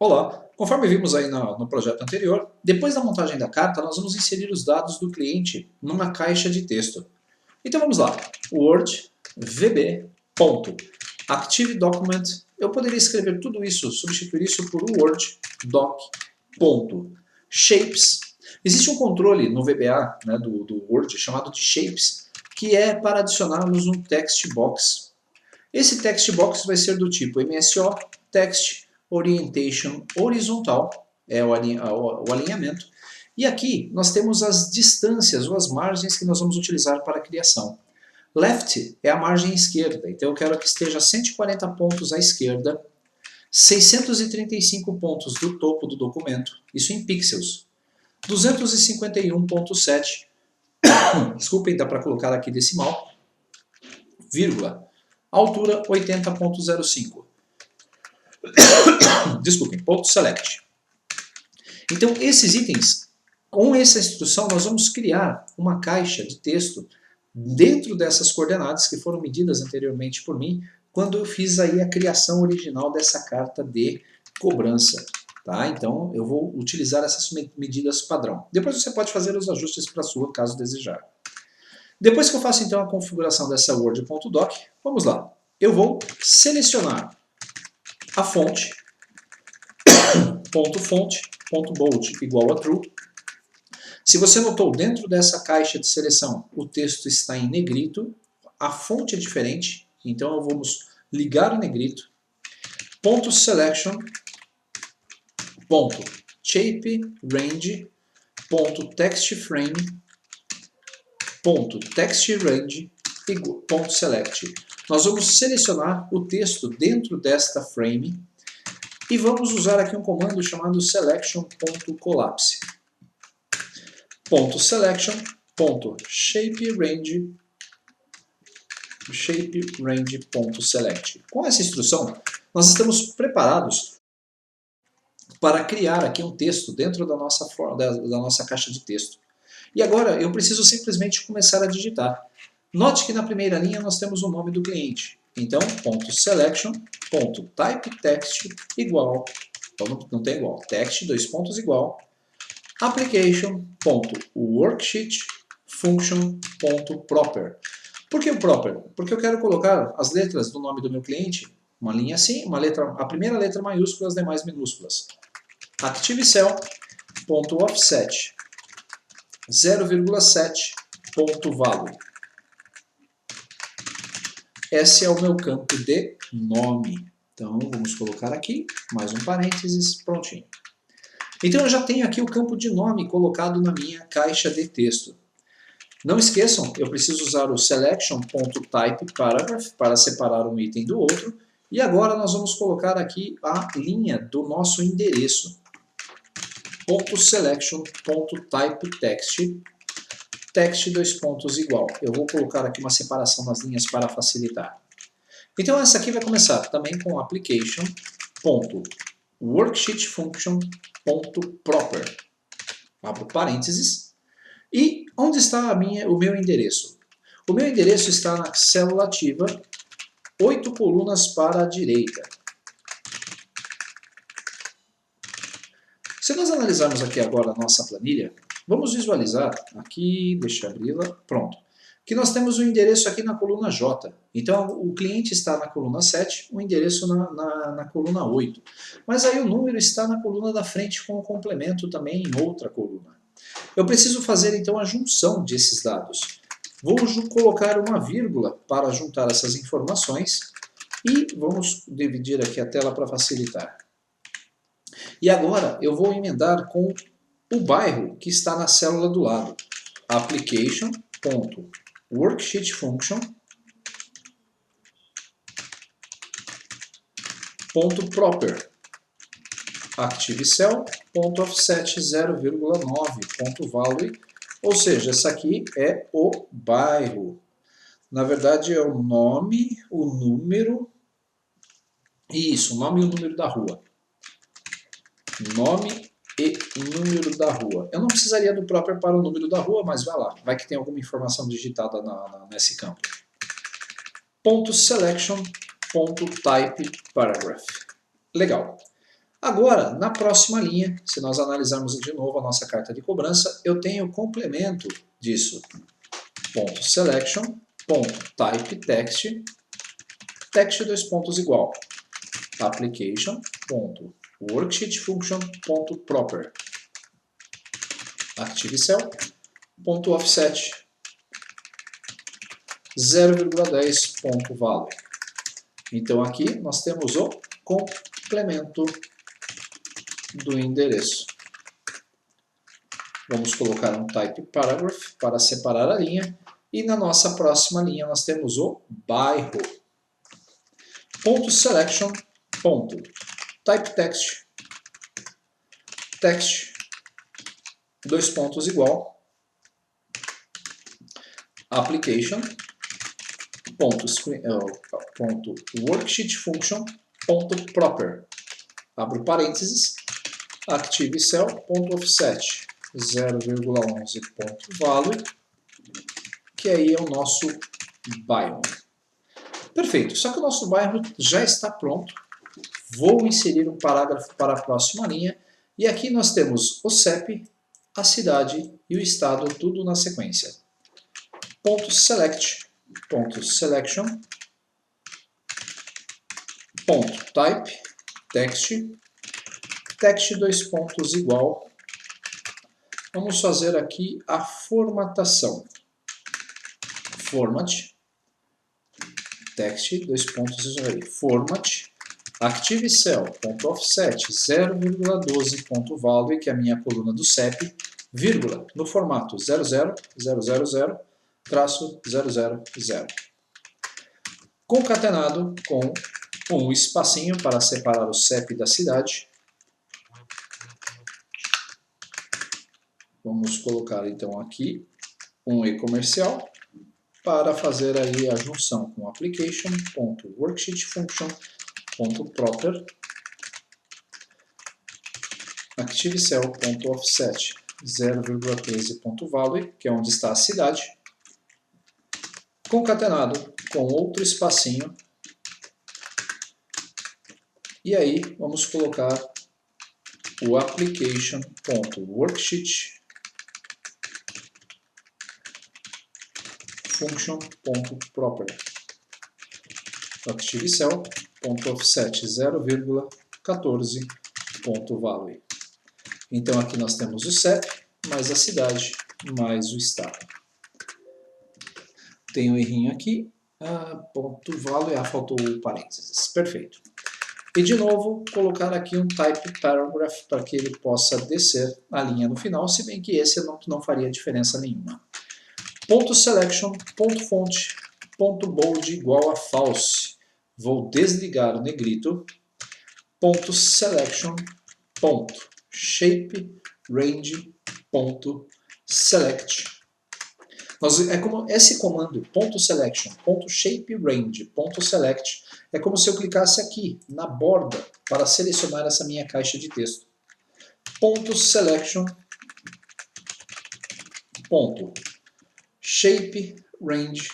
Olá, conforme vimos aí no projeto anterior, depois da montagem da carta, nós vamos inserir os dados do cliente numa caixa de texto. Então vamos lá, Word, VB, ponto, Active Document, eu poderia escrever tudo isso, substituir isso por Word, Doc, ponto, Shapes. Existe um controle no VBA do Word chamado de Shapes, que é para adicionarmos um text box. Esse text box vai ser do tipo MSO, text, orientation horizontal, é o alinhamento, e aqui nós temos as distâncias ou as margens que nós vamos utilizar para a criação. Left é a margem esquerda, então eu quero que esteja 140 pontos à esquerda, 635 pontos do topo do documento, isso em pixels, 251.7, desculpem, dá para colocar aqui decimal, vírgula, altura 80.05. Desculpem, ponto select. Então esses itens, com essa instrução nós vamos criar uma caixa de texto dentro dessas coordenadas que foram medidas anteriormente por mim, quando eu fiz aí a criação original dessa carta de cobrança. Tá? Então eu vou utilizar essas medidas padrão. Depois você pode fazer os ajustes para a sua, caso desejar. Depois que eu faço então a configuração dessa Word.doc, vamos lá. Eu vou selecionar a fonte, .bold igual a true. Se você notou, dentro dessa caixa de seleção, o texto está em negrito, a fonte é diferente, então vamos ligar o negrito. .selection, .shape range, .textframe, .textrange, .select. Nós vamos selecionar o texto dentro desta frame e vamos usar aqui um comando chamado selection.collapse. .selection, .shaperange.select. Com essa instrução, nós estamos preparados para criar aqui um texto dentro da nossa caixa de texto. E agora eu preciso simplesmente começar a digitar. Note que na primeira linha nós temos o nome do cliente. Então, .selection, .typetext igual, não tem igual, text, dois pontos igual, application, .worksheet, function, .proper. Por que o proper? Porque eu quero colocar as letras do nome do meu cliente, uma linha assim, a primeira letra maiúscula, as demais minúsculas. Active cell, .offset, 0,7, .value. Esse é o meu campo de nome. Então, vamos colocar aqui, mais um parênteses, prontinho. Então, eu já tenho aqui o campo de nome colocado na minha caixa de texto. Não esqueçam, eu preciso usar o selection.typeParagraph para separar um item do outro. E agora nós vamos colocar aqui a linha do nosso endereço. .selection.typetext, text, dois pontos igual. Eu vou colocar aqui uma separação nas linhas para facilitar. Então essa aqui vai começar também com application.worksheetfunction.proper. Abro parênteses. E onde está o meu endereço? O meu endereço está na célula ativa, 8 colunas para a direita. Se nós analisarmos aqui agora a nossa planilha, vamos visualizar aqui, deixa eu abri-la, pronto, que nós temos o endereço aqui na coluna J. Então o cliente está na coluna 7, o endereço na coluna 8. Mas aí o número está na coluna da frente com o complemento também em outra coluna. Eu preciso fazer então a junção desses dados. Vou colocar uma vírgula para juntar essas informações e vamos dividir aqui a tela para facilitar. E agora eu vou emendar com o bairro que está na célula do lado. Application.worksheetfunction.proper. Active cell, .offset 0,9, .value, ou seja, essa aqui é o bairro. Na verdade é o nome, o número, isso, o nome e o número da rua. Nome e número da rua. Eu não precisaria do proper para o número da rua, mas vai lá, vai que tem alguma informação digitada nesse campo. .selection.typeParagraph. Legal. Agora, na próxima linha, se nós analisarmos de novo a nossa carta de cobrança, eu tenho o complemento disso. Ponto selection, ponto type text, text dois pontos igual, application, ponto worksheet function, ponto proper, active cell, ponto offset, 0,10 ponto value. Então aqui nós temos o complemento do endereço. Vamos colocar um type paragraph para separar a linha. E na nossa próxima linha nós temos o bairro. Ponto selection, ponto type text, text, dois pontos igual, application, ponto worksheet function, ponto proper, abro parênteses, active cell, ponto offset, 0,11 ponto value, que aí é o nosso bairro. Perfeito, só que o nosso bairro já está pronto. Vou inserir um parágrafo para a próxima linha. E aqui nós temos o CEP, a cidade e o estado, tudo na sequência. Ponto select, ponto selection, ponto type, text, text dois pontos igual. Vamos fazer aqui a formatação. Format, text, dois pontos aí, format, active cell, ponto offset, 0,12 ponto value, que é a minha coluna do CEP, vírgula, no formato 00000, traço 000. Concatenado com um espacinho para separar o CEP da cidade. Vamos colocar então aqui um e-comercial para fazer aí a junção com application.worksheet function.proper active cell.offset 0,13.value, que é onde está a cidade, concatenado com outro espacinho, e aí vamos colocar o application.worksheet function.proper active cell.offset 0,14.value. Então aqui nós temos o CEP, mais a cidade, mais o estado. Tem um errinho aqui, ponto value, faltou o parênteses, perfeito. E de novo, colocar aqui um type paragraph para que ele possa descer a linha no final, se bem que esse não faria diferença nenhuma. Ponto selection, ponto fonte, ponto bold igual a false. Vou desligar o negrito. Ponto selection, ponto shape, range, ponto select. É como esse comando, ponto selection, ponto shape, range, ponto select, é como se eu clicasse aqui na borda para selecionar essa minha caixa de texto. Ponto selection, ponto shape, range,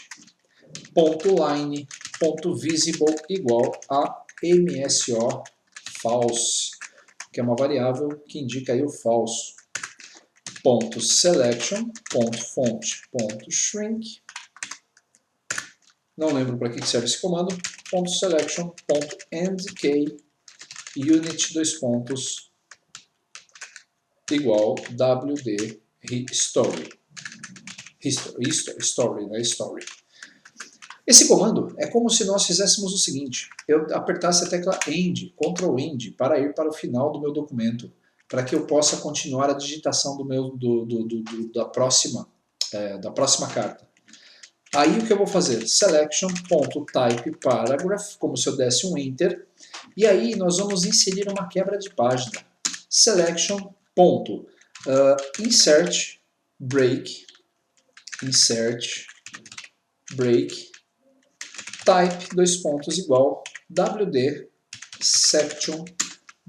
ponto line, ponto visible igual a MSO false, que é uma variável que indica aí o falso. Ponto selection, ponto fonte, ponto shrink, não lembro para que serve esse comando, ponto selection, ponto endk, unit dois pontos, igual wd story. Story, né? Story. Esse comando é como se nós fizéssemos o seguinte, eu apertasse a tecla End, Ctrl End, para ir para o final do meu documento, para que eu possa continuar a digitação da próxima carta. Aí o que eu vou fazer? Selection.type paragraph, como se eu desse um Enter, e aí nós vamos inserir uma quebra de página. Selection.insert break, type, dois pontos igual, wd section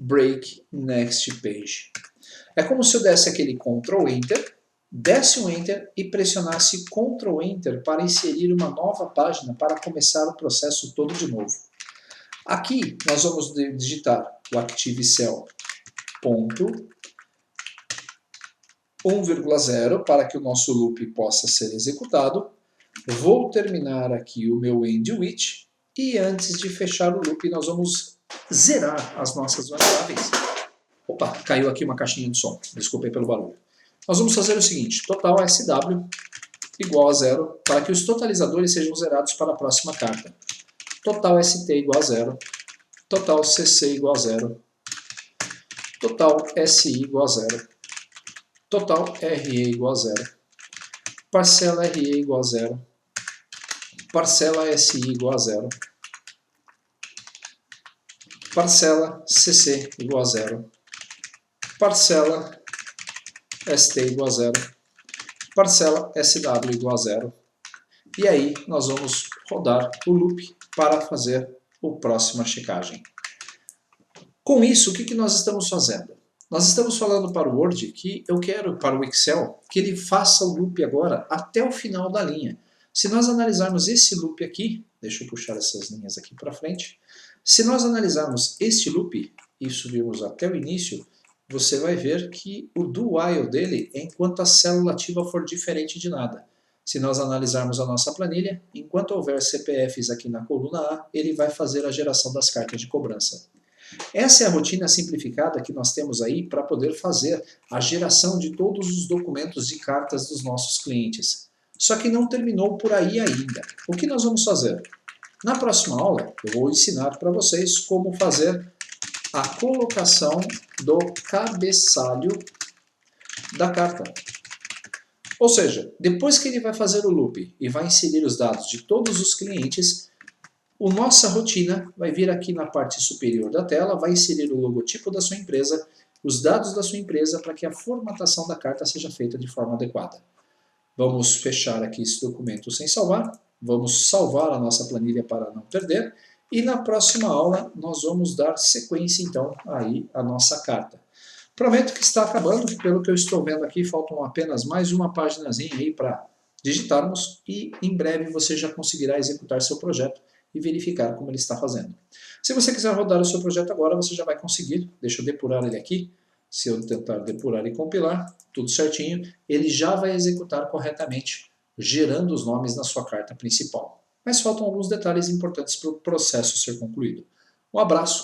break next page. É como se eu desse aquele Ctrl Enter, desse um Enter e pressionasse Ctrl Enter para inserir uma nova página para começar o processo todo de novo. Aqui nós vamos digitar o ActiveCell ponto 1,0 para que o nosso loop possa ser executado. Vou terminar aqui o meu end with e antes de fechar o loop nós vamos zerar as nossas variáveis. Opa, caiu aqui uma caixinha de som, desculpem pelo barulho. Nós vamos fazer o seguinte, total SW igual a 0 para que os totalizadores sejam zerados para a próxima carta. Total ST igual a 0, total CC igual a 0, total SI igual a 0, total RE igual a 0, parcela RE igual a 0, parcela SI igual a 0, parcela CC igual a 0, parcela ST igual a 0, parcela SW igual a 0. E aí nós vamos rodar o loop para fazer a próxima checagem. Com isso, o que nós estamos fazendo? Nós estamos falando para o Word que eu quero, para o Excel, que ele faça o loop agora até o final da linha. Se nós analisarmos esse loop aqui, deixa eu puxar essas linhas aqui para frente, se nós analisarmos este loop e subirmos até o início, você vai ver que o do while dele é enquanto a célula ativa for diferente de nada. Se nós analisarmos a nossa planilha, enquanto houver CPFs aqui na coluna A, ele vai fazer a geração das cartas de cobrança. Essa é a rotina simplificada que nós temos aí para poder fazer a geração de todos os documentos de cartas dos nossos clientes. Só que não terminou por aí ainda. O que nós vamos fazer? Na próxima aula, eu vou ensinar para vocês como fazer a colocação do cabeçalho da carta. Ou seja, depois que ele vai fazer o loop e vai inserir os dados de todos os clientes, a nossa rotina vai vir aqui na parte superior da tela, vai inserir o logotipo da sua empresa, os dados da sua empresa para que a formatação da carta seja feita de forma adequada. Vamos fechar aqui esse documento sem salvar, vamos salvar a nossa planilha para não perder e na próxima aula nós vamos dar sequência então aí à nossa carta. Prometo que está acabando, pelo que eu estou vendo aqui, faltam apenas mais uma paginazinha aí para digitarmos e em breve você já conseguirá executar seu projeto e verificar como ele está fazendo. Se você quiser rodar o seu projeto agora, você já vai conseguir. Deixa eu depurar ele aqui. Se eu tentar depurar e compilar, tudo certinho, ele já vai executar corretamente, gerando os nomes na sua carta principal. Mas faltam alguns detalhes importantes para o processo ser concluído. Um abraço.